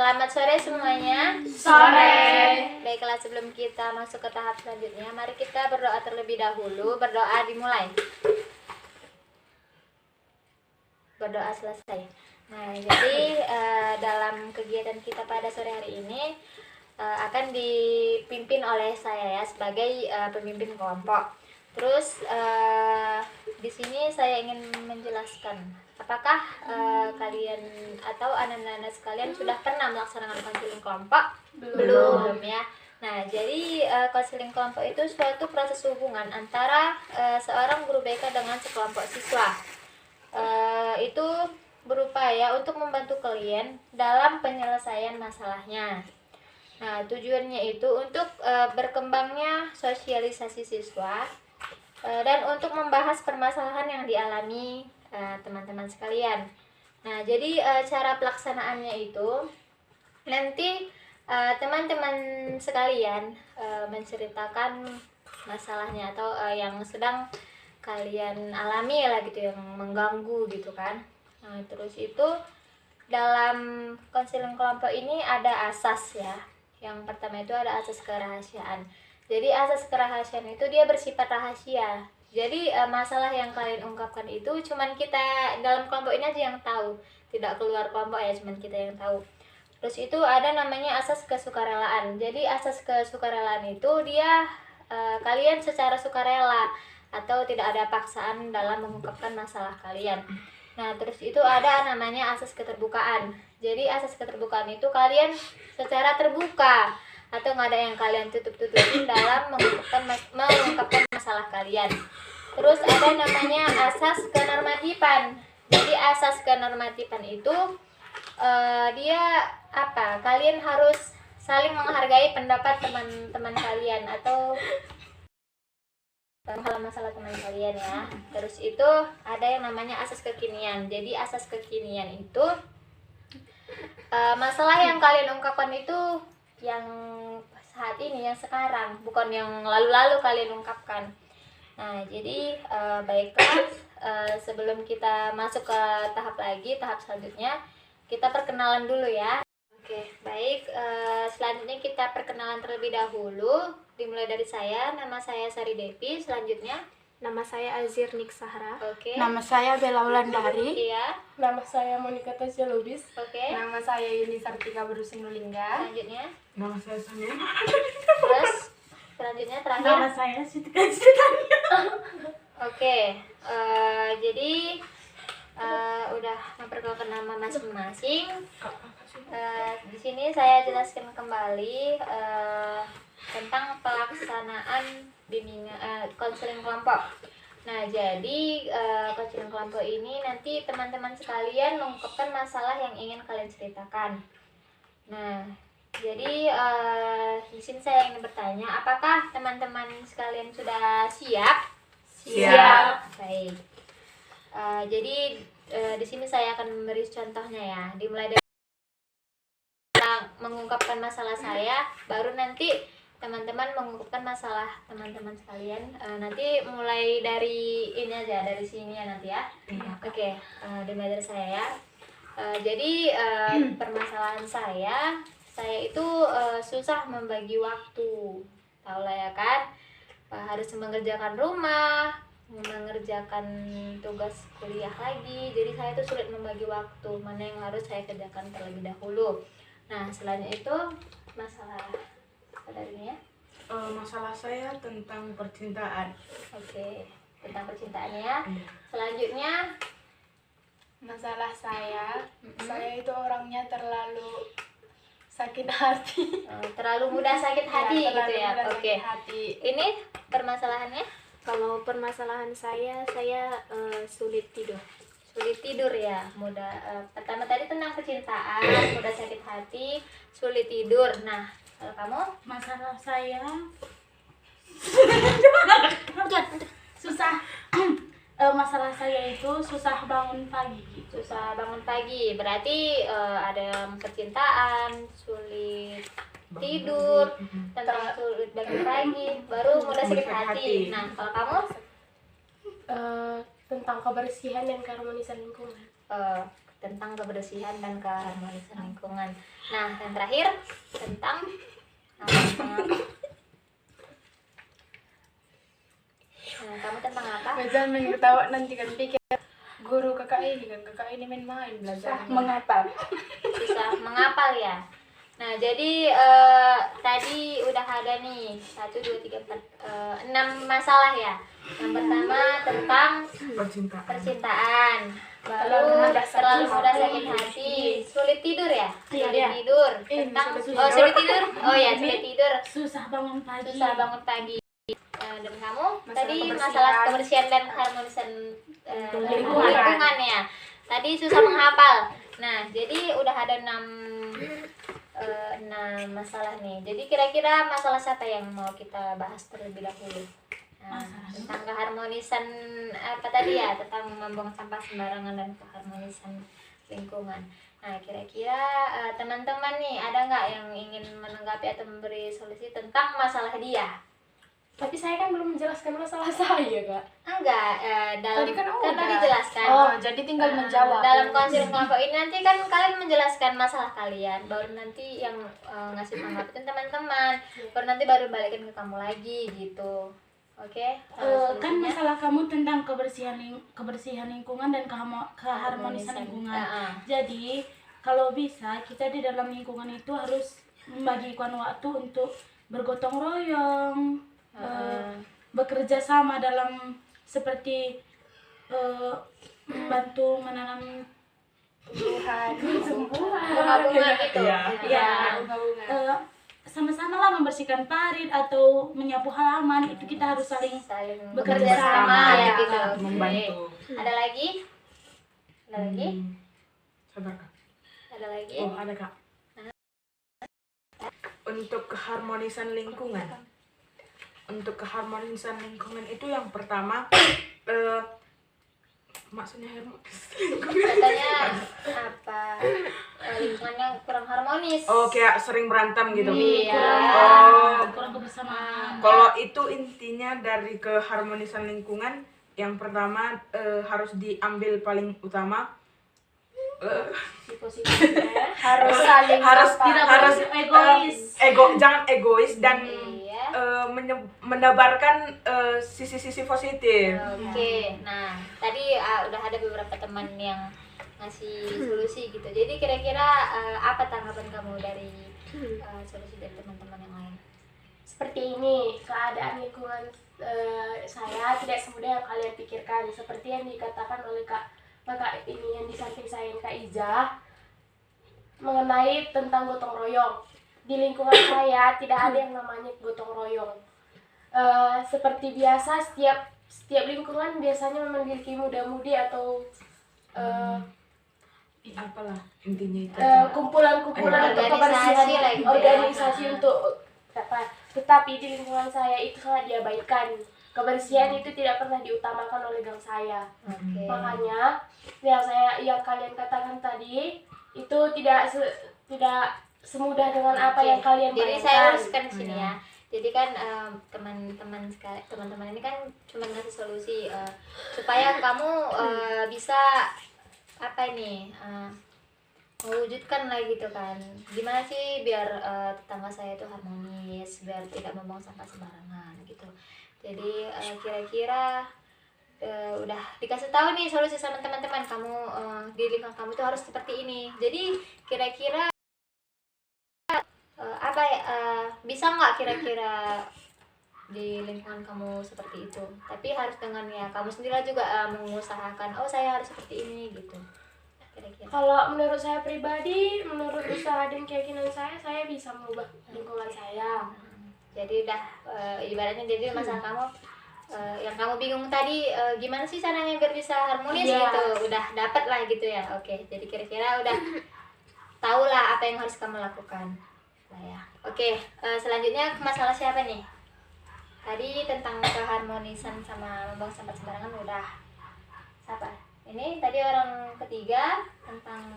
Selamat sore semuanya. Sore. Baiklah, sebelum kita masuk ke tahap selanjutnya, mari kita berdoa terlebih dahulu. Berdoa dimulai. Berdoa selesai. Nah, jadi dalam kegiatan kita pada sore hari ini akan dipimpin oleh saya ya sebagai pemimpin kelompok. Terus di sini saya ingin menjelaskan, apakah kalian atau anak-anak sekalian sudah pernah melaksanakan konseling kelompok? Belum ya. Nah, jadi konseling kelompok itu suatu proses hubungan antara seorang guru BK dengan sekelompok siswa. Itu berupaya untuk membantu kalian dalam penyelesaian masalahnya. Nah, tujuannya itu untuk berkembangnya sosialisasi siswa dan untuk membahas permasalahan yang dialami teman-teman sekalian. Nah, jadi cara pelaksanaannya itu nanti teman-teman sekalian menceritakan masalahnya atau yang sedang kalian alami lah gitu, yang mengganggu gitu kan. Nah, terus itu dalam konseling kelompok ini ada asas ya. Yang pertama itu ada asas kerahasiaan. Jadi asas kerahasiaan itu dia bersifat rahasia. Jadi masalah yang kalian ungkapkan itu cuman kita dalam kelompok ini aja yang tahu, tidak keluar kelompok ya, cuman kita yang tahu. Terus itu ada namanya asas kesukarelaan. Jadi asas kesukarelaan itu dia kalian secara sukarela atau tidak ada paksaan dalam mengungkapkan masalah kalian. Nah, terus itu ada namanya asas keterbukaan. Jadi asas keterbukaan itu kalian secara terbuka atau nggak ada yang kalian tutup-tutupin dalam mengungkapkan masalah kalian. Terus ada namanya asas kenormatifan. Jadi asas kenormatifan itu dia apa? Kalian harus saling menghargai pendapat teman-teman kalian atau masalah teman kalian ya. Terus itu ada yang namanya asas kekinian. Jadi asas kekinian itu masalah yang kalian ungkapkan itu yang saat ini, yang sekarang, bukan yang lalu-lalu kalian ungkapkan. Nah, jadi baiklah, sebelum kita masuk ke tahap selanjutnya, kita perkenalan dulu ya. Oke, baik. Selanjutnya kita perkenalan terlebih dahulu. Dimulai dari saya, nama saya Sari Devi. Selanjutnya, Nama saya Azir Niksahra. oke. Nama saya Bella Wulandari. Iya, Nama saya Monika Tasya Lubis. oke. Nama saya Yuni Sartika Berusinulingga. Selanjutnya, Nama saya Sonia. terus selanjutnya terakhir. saya Siti Kajitania. Oke, jadi udah memperkenalkan nama masing-masing. Di sini saya jelaskan kembali tentang pelaksanaan bimbingan konseling kelompok. Nah, jadi konseling kelompok ini nanti teman-teman sekalian mengungkapkan masalah yang ingin kalian ceritakan. Nah, jadi di sini saya ingin bertanya, apakah teman-teman sekalian sudah siap? Siap. Baik. Jadi di sini saya akan memberi contohnya ya. Dimulai dari mengungkapkan masalah saya, baru nanti teman-teman mengungkapkan masalah teman-teman sekalian. Nanti mulai dari ini aja, dari sini ya nanti ya. Oke, dimulai dari saya ya. Jadi permasalahan saya itu susah membagi waktu, tahu lah ya kan. Harus mengerjakan rumah, mengerjakan tugas kuliah lagi. Jadi saya itu sulit membagi waktu mana yang harus saya kerjakan terlebih dahulu. Nah, selain itu masalah saudaranya ya. Masalah saya tentang percintaan. Oke, tentang percintaannya ya. Selanjutnya Masalah saya itu orangnya terlalu sakit hati. terlalu mudah sakit hati gitu terlalu ya. mudah Oke. sakit hati. Ini permasalahannya Kalau permasalahan saya sulit tidur. sulit tidur ya, mudah pertama tadi tentang percintaan, mudah sakit hati, sulit tidur. Nah, kalau kamu Masalah saya Susah. Masalah saya itu susah bangun pagi. susah bangun pagi, berarti ada percintaan, sulit tidur, tentang sulit bangun pagi, baru mudah sakit hati. Nah, kalau kamu Tentang kebersihan dan keharmonisan lingkungan. tentang kebersihan dan keharmonisan lingkungan. Nah, yang terakhir tentang Nah, kamu tentang apa? Jangan main ketawa nanti kan pikir guru kakak ini main-main belajar. Mengapa? Susah menghafal ya. Nah, jadi tadi udah ada nih 1, 2, 3, 4, 6 masalah ya. Yang pertama tentang percintaan. Baru terlalu mudah sakit hati, sulit tidur ya? Sulit tidur. Tentang sulit tidur. Oh ya, sulit tidur. Susah bangun pagi. Susah bangun pagi. Dan kamu tadi masalah kebersihan dan keharmonisan lingkungan ya. Tadi susah menghafal. Nah, jadi udah ada 6 masalah nih. Jadi kira-kira masalah siapa yang mau kita bahas terlebih dahulu? Nah, tentang keharmonisan apa tadi ya? Tentang membuang sampah sembarangan dan keharmonisan lingkungan. Nah, kira-kira teman-teman nih ada nggak yang ingin menanggapi atau memberi solusi tentang masalah dia? Tapi saya kan belum menjelaskan masalah saya, Kak. Enggak, dalam Tadi kan tadi dijelaskan. jadi tinggal menjawab. Dalam konsil kelompok ini nanti kan kalian menjelaskan masalah kalian, baru nanti yang ngasih tanggapan teman-teman, baru nanti baru balikin ke kamu lagi gitu. Oke? Kan masalah kamu tentang kebersihan lingkungan dan keharmonisan lingkungan. Jadi kalau bisa kita di dalam lingkungan itu harus membagikan waktu untuk bergotong royong, bekerja sama dalam seperti membantu menanam bunga gitu. Ya, sama-sama lah membersihkan parit atau menyapu halaman, itu kita harus saling bekerja sama ya gitu. Membantu. Ada lagi? Ada lagi? Sabar Kak. Ada lagi? Oh ada Kak. Untuk keharmonisan lingkungan. Untuk keharmonisan lingkungan itu yang pertama maksudnya Katanya apa? Lingkungannya kurang harmonis. Oh kayak sering berantem gitu. Iya. kurang kebersamaan. Kalau itu intinya dari keharmonisan lingkungan, yang pertama harus diambil paling utama. Harus saling tidak harus egois. Jangan egois dan Iya. menebarkan sisi-sisi positif. Oke, nah tadi udah ada beberapa teman yang ngasih solusi gitu. Jadi kira-kira apa tanggapan kamu dari solusi dari teman-teman yang lain? Seperti ini, keadaan lingkungan saya tidak semudah yang kalian pikirkan. Seperti yang dikatakan oleh kakak ini yang di samping saya, Kak Iza, mengenai tentang gotong royong. Di lingkungan saya tidak ada yang namanya gotong royong. Seperti biasa, setiap lingkungan biasanya memiliki muda-mudi atau Apalah intinya itu. kumpulan untuk Organisasi kebersihan, lah gitu ya. organisasi untuk apa. Tetapi di lingkungan saya itu sangat diabaikan. Kebersihan itu tidak pernah diutamakan oleh gang saya. Oke. Makanya yang kalian katakan tadi itu tidak semudah dengan apa yang kalian Jadi bayangkan. saya luruskan di sini ya. Jadi kan teman-teman ini kan cuma ngasih solusi supaya kamu bisa apa ini mewujudkan lah gitu kan. Gimana sih biar tetangga saya itu harmonis, biar tidak membuang sampah sembarangan gitu. Jadi kira-kira udah dikasih tahu nih solusi sama teman-teman kamu, di lingkungan kamu tuh harus seperti ini. Jadi kira-kira apa ya, bisa nggak kira-kira di lingkungan kamu seperti itu, tapi harus dengan ya kamu sendiri juga mengusahakan, oh saya harus seperti ini gitu kira-kira. Kalau menurut saya pribadi, menurut usaha dan keyakinan saya bisa mengubah lingkungan saya. Jadi udah ibaratnya jadi masalah kamu yang kamu bingung tadi gimana sih caranya biar bisa harmonis gitu, udah dapat lah gitu ya. Oke, jadi kira-kira udah tahu lah apa yang harus kamu lakukan lah ya. Oke, selanjutnya masalah siapa nih? Tadi tentang keharmonisan sama membuang sampah sembarangan udah. Siapa? Ini tadi orang ketiga tentang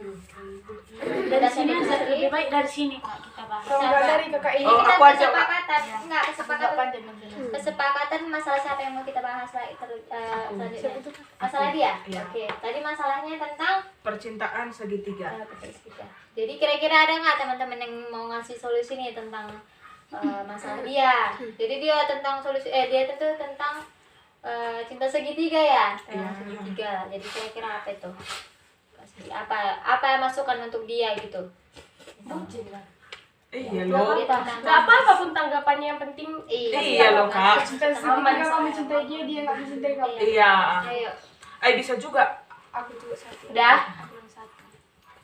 Dari sini lebih baik dari sini Kak kita bahas. Kalau nggak dari kakak ini. Ini kita aku aja, kesepakatan, Ya. enggak Nggak kesepakatan. pandai menjelaskan. Kesepakatan masalah siapa yang mau kita bahas lagi selanjutnya. Masalah dia. Iya. Oke. Tadi masalahnya tentang Percintaan segitiga. perspektif. Jadi kira-kira ada nggak teman-teman yang mau ngasih solusi nih tentang masalah dia? Jadi dia tentang solusi dia tentu tentang cinta segitiga ya. Iya. Segitiga. Jadi kira-kira apa itu? Apa masukan untuk dia gitu? Bucin lah. Iya loh. Dia tentang Nggak apa-apa pun tanggapannya, yang penting Iya loh, Kak. Cinta segitiga, kamu mencintai dia, dia nggak mencintai kamu. Iya. Ayo. Bisa juga. Aku juga satu. Udah. Aku yang satu.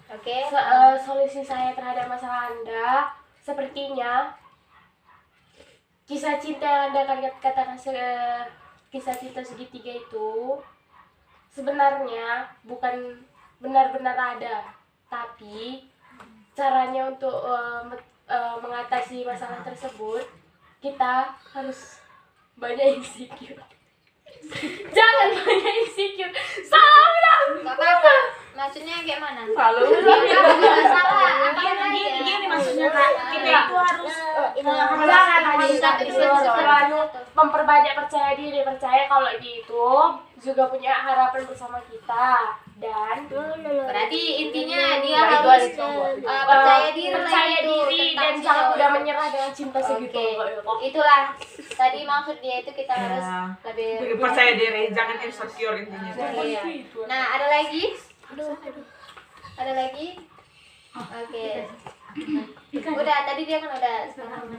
Oke. Solusi saya terhadap masalah Anda sepertinya kisah cinta yang Anda katakan kisah cinta segitiga itu sebenarnya bukan benar-benar ada, tapi caranya untuk mengatasi masalah tersebut kita harus banyak insecure. Jangan banyak insecure. Salah bilang. Gak apa-apa. Maksudnya kayak mana? Lalu. Ya, nggak salah. Apa Gini maksudnya Kak, kita itu harus Jangan terlalu memperbanyak percaya diri, percaya kalau dia itu juga punya harapan bersama kita. Dan berarti intinya dia harus percaya diri, percaya lah itu, diri tentang dan si jangan cowok. mudah menyerah dengan cinta segitu. Oke. Itulah tadi maksud dia itu kita harus lebih Percaya diri, jangan insecure intinya. Iya. Nah, ada lagi? Ada lagi? Oke. Udah, tadi dia kan udah sekarang.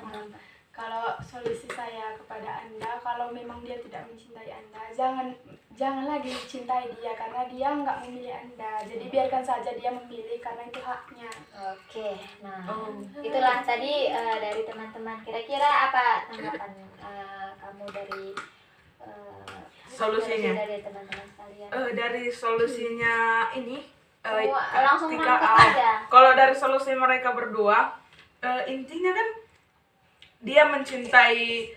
Kalau solusi saya kepada Anda, kalau memang dia tidak mencintai Anda, jangan lagi cintai dia karena dia nggak memilih Anda. Jadi biarkan saja dia memilih karena itu haknya. Oke. Nah, itulah tadi dari teman-teman. Kira-kira apa tanggapan kamu dari Solusinya. dari teman-teman sekalian? Dari solusinya ini Langsung ketika, nangkep aja. kalau dari solusi mereka berdua intinya kan dia mencintai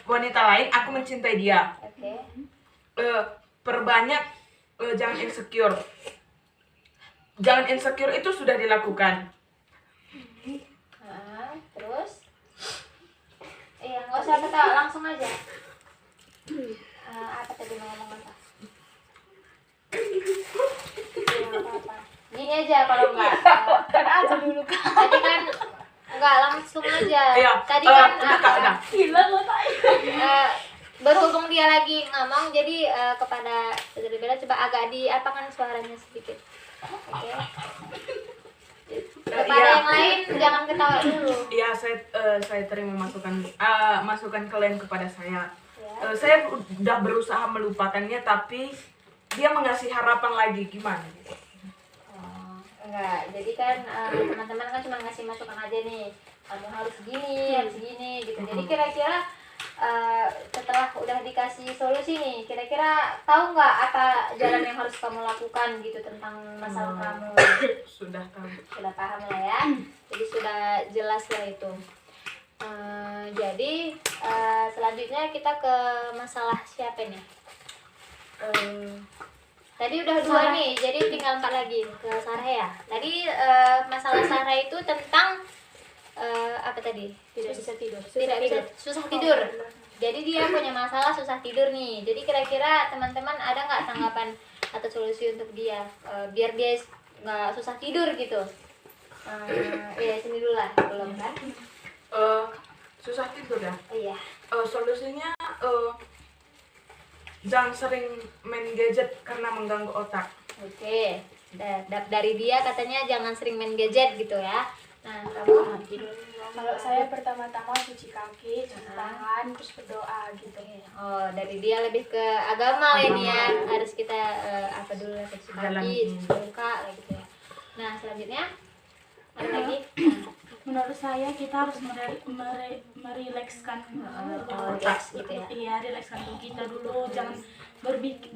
wanita lain, aku mencintai dia. Oke. Perbanyak jangan insecure. Jangan insecure itu sudah dilakukan. Terus? Iya, nggak usah ketawa, langsung aja. Apa tadi mau ngomong apa? Iya, nggak apa-apa. Gini aja kalau nggak. Kan aja dulu Kak. Tadi kan nggak langsung aja. Iya. Tadi kan Udah, Kak, udah. Gila lo Kak. berhubung dia lagi ngomong, jadi kepada Saudari Bella coba agak diapakan suaranya sedikit. Oke. Kepada yang lain jangan ketawa dulu. Iya, saya terima masukan kalian kepada saya. Ya. Saya udah berusaha melupakannya, tapi dia mengasih harapan lagi, gimana? Enggak, jadi kan teman-teman kan cuma ngasih masukan aja nih, kamu harus gini gitu. Jadi kira-kira setelah udah dikasih solusi nih, kira-kira tahu nggak apa jalan yang harus kamu lakukan gitu tentang masalah kamu? Sudah tahu. Sudah paham lah ya, jadi sudah jelas lah itu. Jadi selanjutnya kita ke masalah siapa nih? Tadi udah dua nih, jadi tinggal 4 lagi ke Sarah ya. Tadi masalah Sarah itu tentang apa tadi? Tidak bisa tidur. Tidak bisa susah tidur. Jadi dia punya masalah susah tidur nih. Jadi kira-kira teman-teman ada nggak tanggapan atau solusi untuk dia biar dia nggak susah tidur gitu? Ya sini dulu lah, belum kan? Susah tidur ya? Iya. Solusinya jangan sering main gadget karena mengganggu otak. Oke. Dari dia katanya jangan sering main gadget gitu ya. Nah, kamu Kalau saya pertama-tama cuci kaki, cuci tangan, terus berdoa gitu. oh, dari dia lebih ke agama lah ini ya. Harus kita apa dulu lah, cuci kaki, Jalanin. cuci muka lah gitu ya. Nah, selanjutnya ada lagi? Menurut saya kita harus merilekskan Relax gitu ya. Iya, rilekskan tubuh kita dulu, jangan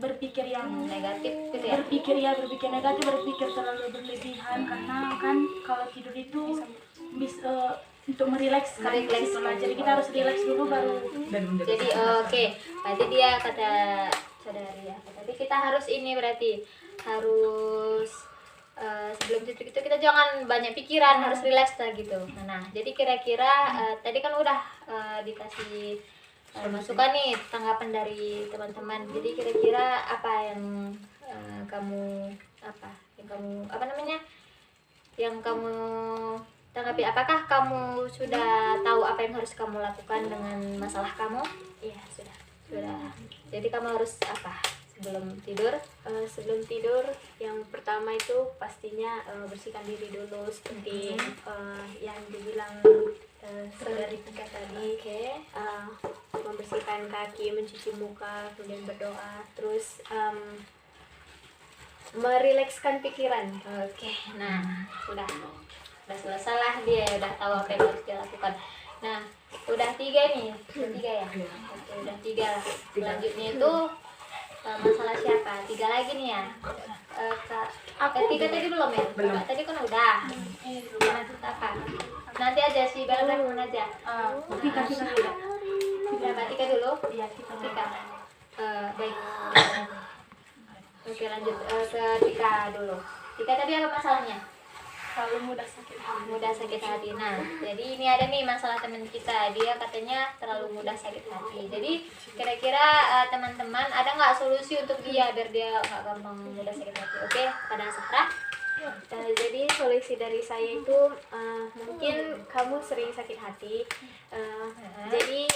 berpikir yang Negatif gitu ya. berpikir negatif, berpikir terlalu berlebihan karena kan kalau tidur itu bisa untuk merilekskan Merilekskan. gitu lah. Jadi kita harus rileks dulu baru Dan menjadi Jadi oke, berarti dia kata saudari ya. Tapi kita harus ini berarti harus sebelum tidur itu kita jangan banyak pikiran, harus rileks lah gitu. Nah, jadi kira-kira tadi kan udah dikasih masukan nih, tanggapan dari teman-teman. Jadi kira-kira apa yang kamu apa namanya, yang kamu tanggapi? Apakah kamu sudah tahu apa yang harus kamu lakukan dengan masalah kamu? Iya, sudah. Jadi kamu harus apa sebelum tidur? Sebelum tidur yang pertama itu pastinya bersihkan diri dulu seperti yang dibilang saudari Tika tadi. Membersihkan kaki, mencuci muka, kemudian berdoa, terus merilekskan pikiran. Oke, nah udah selesai lah, dia udah tahu apa yang harus dia lakukan. Nah, udah 3 nih, udah 3 ya. Oke, udah 3 lah. Selanjutnya itu masalah siapa? 3 lagi nih ya. Kak, 3 tadi belum ya? Belum. Kak, tadi kan udah. Lanjut apa? Nanti aja si Bella telepon aja. Tika dulu. Berapa? 3 dulu? Iya, Tika. Baik. Oke, lanjut ke Tika dulu. Tika tadi apa masalahnya? Kalau mudah sakit hati. Mudah sakit hati. Nah, jadi ini ada nih masalah teman kita, dia katanya terlalu mudah sakit hati. Jadi kira-kira teman-teman ada nggak solusi untuk dia biar dia nggak gampang mudah sakit hati? Oke, pada Sahra. Jadi solusi dari saya itu mungkin kamu sering sakit hati. Jadi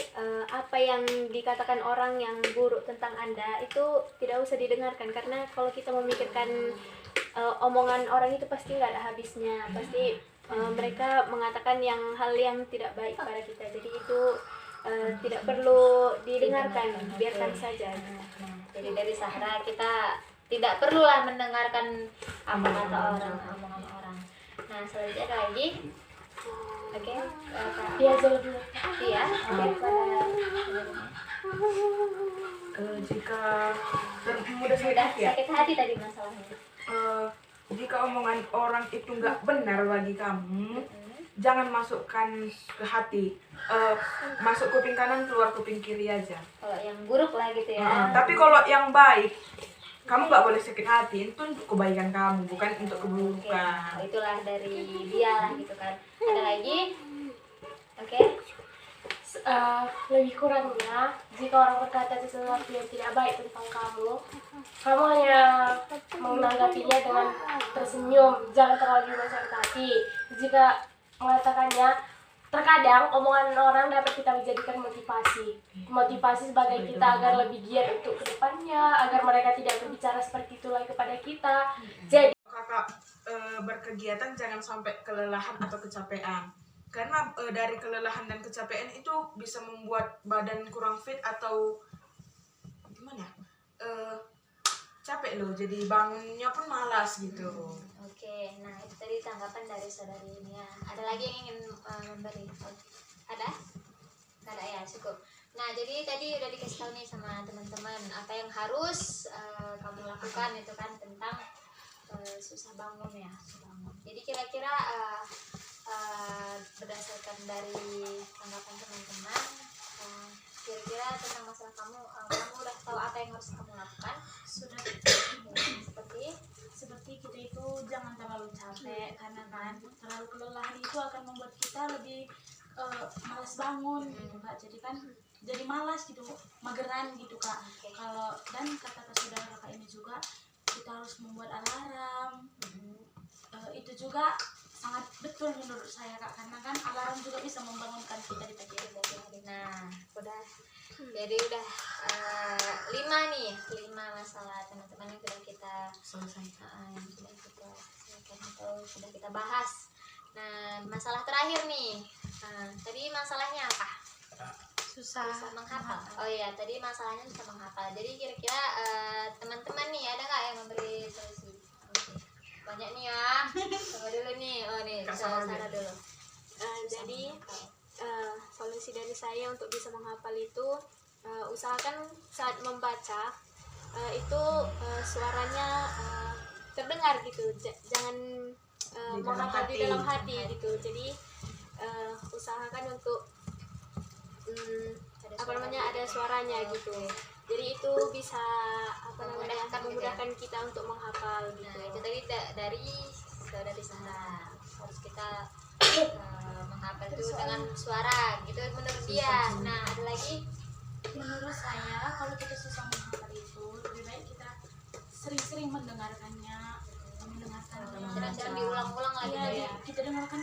apa yang dikatakan orang yang buruk tentang Anda itu tidak usah didengarkan, karena kalau kita memikirkan omongan orang itu pasti nggak ada habisnya. Pasti mereka mengatakan hal yang tidak baik pada kita. Jadi itu tidak perlu didengarkan, biarkan saja. Jadi dari Sahra kita tidak perlulah mendengarkan apa kata orang, omongan orang. Nah, selanjutnya ada lagi. Oke, Kak. Dia jauh dulu. Iya, Jika mudah sudah sakit ya, sakit hati tadi masalahnya. jika omongan orang itu nggak benar bagi kamu, jangan masukkan ke hati. Masuk kuping kanan, keluar kuping kiri aja. Kalau yang buruk lah gitu ya. Tapi kalau yang baik, kamu nggak boleh sakit hati. Itu untuk kebaikan kamu, bukan untuk Oke, keburukan. nah, itulah dari dia lah gitu kan. Ada lagi? Oke. Lebih kurangnya, jika orang berkata sesuatu yang tidak baik tentang kamu, kamu hanya menanggapinya dengan tersenyum, jangan terlalu sakit hati. Jika mengatakannya, terkadang omongan orang dapat kita menjadikan motivasi sebagai kita agar lebih giat untuk kedepannya, agar mereka tidak berbicara seperti itu lagi kepada kita. Jadi Kakak berkegiatan jangan sampai kelelahan atau kecapean. Karena dari kelelahan dan kecapean itu bisa membuat badan kurang fit atau gimana? Capek loh, jadi bangunnya pun malas gitu. Oke, nah itu tadi tanggapan dari saudari ini ya. Ada lagi yang ingin memberi? Ada? Nggak ada ya, cukup. Nah, jadi tadi udah dikasih tahu nih sama teman-teman apa yang harus kamu lakukan itu kan tentang susah bangun ya. Jadi kira-kira berdasarkan dari tanggapan teman-teman, kira-kira tentang masalah kamu udah tahu apa yang harus kamu lakukan? Sudah. Seperti Kita itu jangan terlalu capek, karena kan terlalu kelelahan itu akan membuat kita lebih malas bangun gitu Kak. Jadi kan jadi malas gitu, mageran gitu Kak. Kalau dan kata saudara Kakak ini juga kita harus membuat alarm. Itu juga sangat betul menurut saya Kak, karena kan alarm juga bisa membangunkan kita di pagi hari. Nah, jadi udah 5 nih, 5 masalah teman-teman yang sudah kita selesaikan atau sudah kita bahas. Nah, masalah terakhir nih. Tadi masalahnya apa? Susah menghafal. Oh iya, tadi masalahnya susah menghafal. Jadi kira-kira teman-teman nih ada nggak yang memberi solusi? Oke. Banyak nih ya. Coba dulu nih. Oh nih, Sarah dulu. jadi solusi dari saya untuk bisa menghafal itu usahakan saat membaca itu suaranya terdengar gitu, jangan menghafal di dalam hati gitu. Jadi usahakan untuk ada suaranya gitu. Jadi itu bisa memudahkan kita untuk menghafal gitu. Nah, itu tadi dari kita menghafal itu dengan suara gitu menurut dia. Nah, ada lagi? Menurut saya kalau kita susah menghafal itu lebih baik kita sering-sering mendengarkannya. Sering-sering diulang-ulang lagi Iya, ya. kita dengarkan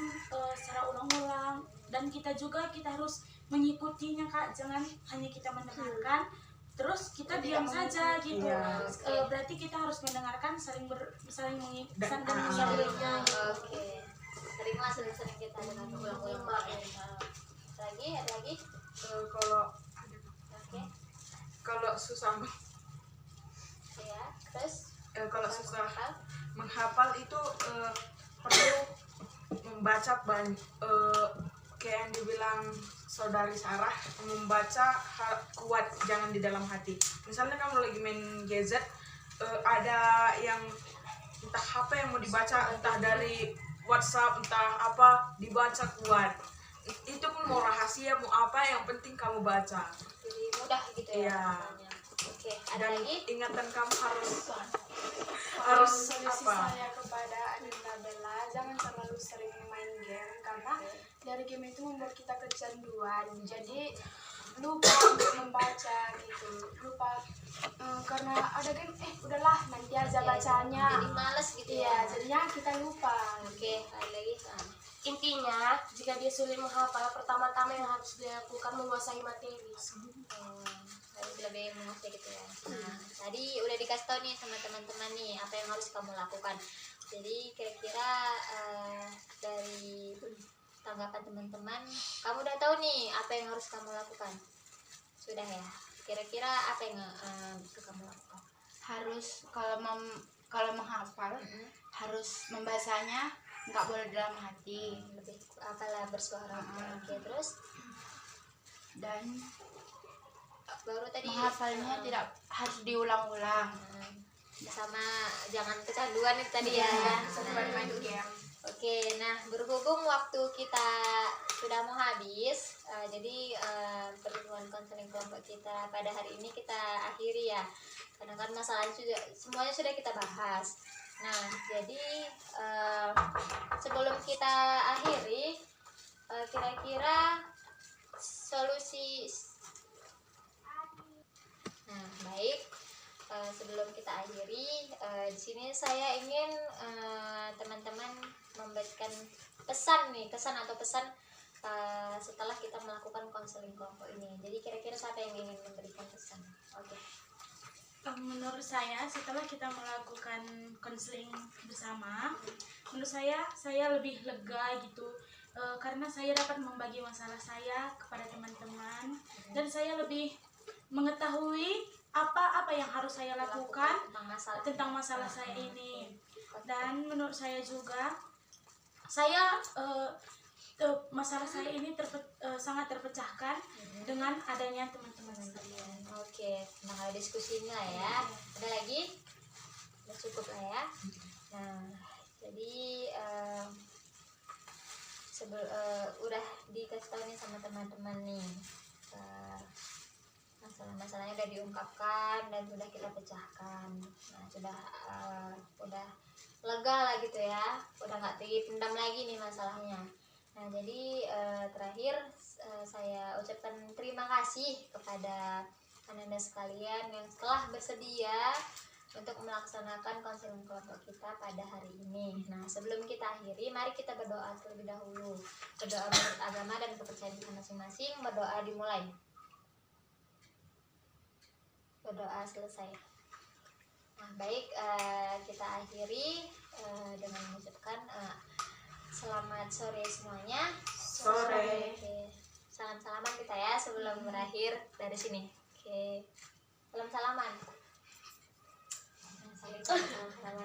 secara ulang-ulang, dan kita juga harus mengikutinya Kak, jangan hanya kita mendengarkan terus kita diam saja gitu. Iya. Berarti kita harus mendengarkan, saling mengikut Dan- dan mensyariahnya. Oke. Seringlah sering-sering kita dengan ulang-ulang. Ada lagi? Kalau Oke. kalau susah Ya, terus kalau susah menghafal. menghafal itu perlu membaca kayak yang dibilang saudari Sarah, membaca kuat, jangan di dalam hati. Misalnya kamu lagi main gadget, ada yang entah apa yang mau dibaca, entah dari WhatsApp, entah apa, dibaca kuat. Itu pun mau rahasia, mau apa, yang penting kamu baca. Jadi mudah gitu ya. Iya. bacanya. Oke, ada Dan lagi? ingatan kamu harus Solusi apa? saya kepada Adinda Bella, jangan terlalu sering main game karena dari game itu membuat kita kecanduan, jadi lupa untuk membaca gitu, lupa karena ada game udahlah nanti aja bacanya, Jadi males gitu iya ya. jadinya kita lupa. Oke, ada lagi? Intinya jika dia sulit menghafal, pertama-tama yang harus dilakukan menguasai materi. Harus lebih menguasai gitu ya. Nah, tadi udah dikasih tahu nih sama teman-teman nih apa yang harus kamu lakukan. Jadi kira-kira dari tanggapan teman-teman, kamu udah tahu nih apa yang harus kamu lakukan? Sudah ya. Kira-kira apa yang bisa kamu lakukan? Harus kalau menghafal harus membacanya nggak boleh dalam hati, Lebih apalah bersuara. Oke, terus dan baru tadi menghafalnya tidak harus diulang-ulang. sama jangan kecanduan itu tadi ya. Sampai main game. Oke, nah berhubung waktu kita sudah mau habis, jadi pertemuan konseling kelompok kita pada hari ini kita akhiri ya. Karena kan masalahnya semuanya sudah kita bahas. Nah, jadi sebelum kita akhiri, kira-kira solusi. Nah, baik. Sebelum kita akhiri, di sini saya ingin teman-teman memberikan pesan setelah kita melakukan konseling kelompok ini. Jadi kira-kira siapa yang ingin memberikan pesan? Oke. Menurut saya setelah kita melakukan konseling bersama, menurut saya lebih lega gitu, karena saya dapat membagi masalah saya kepada teman-teman, dan saya lebih mengetahui apa yang harus saya lakukan tentang masalah saya ini. Dan menurut saya juga masalah saya ini sangat terpecahkan dengan adanya teman-teman sekalian. Oke, nah diskusinya ya. Ada lagi? Udah cukup lah ya. Nah, jadi udah dikasih tahu nih sama teman-teman nih. Masalah-masalahnya udah diungkapkan dan sudah kita pecahkan. Nah, udah lega lah gitu ya. Udah nggak dipendam lagi nih masalahnya. Nah, jadi terakhir saya ucapkan terima kasih kepada Anda sekalian yang telah bersedia untuk melaksanakan konseling kelompok kita pada hari ini. Nah, sebelum kita akhiri, mari kita berdoa terlebih dahulu. Berdoa menurut agama dan kepercayaan kita masing-masing. Berdoa dimulai. Berdoa selesai. Nah, baik, kita akhiri dengan mengucapkan selamat sore semuanya. Sore. Oke. Salam-salaman kita ya sebelum berakhir dari sini. Oke. Salam-salaman. Salam-salaman.